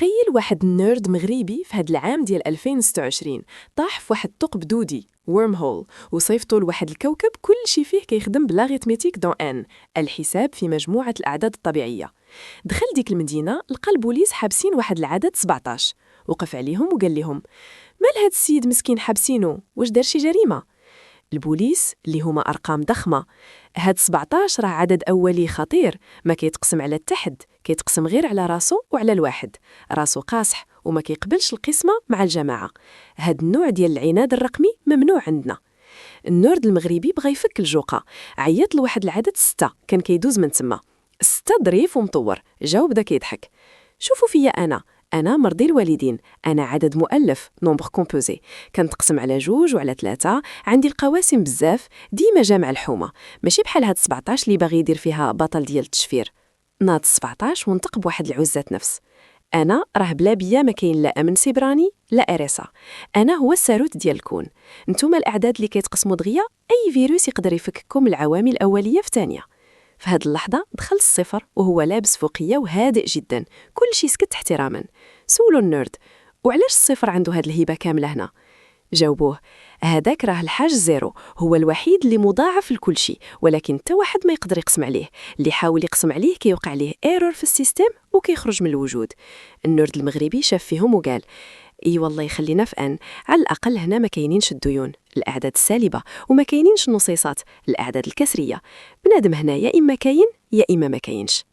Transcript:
تخيل واحد نيرد مغربي في هاد العام ديال 2026 طاح في واحد ثقب دودي worm hole وصيفطوا لواحد الكوكب كل شي فيه كيخدم بلاغيتميتيك دون ان الحساب في مجموعة الأعداد الطبيعية. دخل ديك المدينة لقى البوليس حابسين واحد العدد 17، وقف عليهم وقال لهم مال هاد السيد مسكين حابسينه، واش دار شي جريمة؟ البوليس اللي هما أرقام ضخمة، هاد 17 راه عدد أولي خطير، ما كيتقسم على التحد، كيتقسم غير على راسو وعلى الواحد، راسو قاصح وما كيقبلش القسمة مع الجماعة. هاد النوع ديال العناد الرقمي ممنوع عندنا. النورد المغربي بغى يفك الجوقة، عيط لواحد العدد 6 كان كيدوز من تما. 6 ظريف ومطور، جاو بدا كيضحك. شوفوا فيا أنا مرضي الوالدين، أنا عدد مؤلف نومبر كومبوزي، كنتقسم على 2 وعلى 3، عندي القواسم بزاف، ديما جامع الحومة، ماشي بحال هاد 17 اللي باغي يدير فيها بطل ديال التشفير. ناض 17 ونطق بواحد العزة نفس. أنا راه بلا بيا ما كاين لا أمن سيبراني لا إرسا، أنا هو الساروت ديال الكون. نتوما الأعداد اللي كيتقسموا دغيا، أي فيروس يقدر يفككم العوامل الأولية في ثانية. في هاد اللحظة دخل الصفر وهو لابس فوقية وهادئ جدا، كل شي سكت احتراما. سولو النيرد وعلاش الصفر عنده هاد الهبة كاملة هنا؟ جاوبوه هذاك راه الحاج زيرو، هو الوحيد اللي مضاعف لكل شيء، ولكن حتى واحد ما يقدر يقسم عليه، اللي حاول يقسم عليه كيوقع عليه ايرور في السيستم وكيخرج من الوجود. النورد المغربي شاف فيهم وقال اي والله يخلينا في ان، على الاقل هنا ما كاينينش الديون الاعداد السالبه، وما كاينينش النصيصات الاعداد الكسريه. بنادم هنا يا اما كاين يا اما ما كاينش.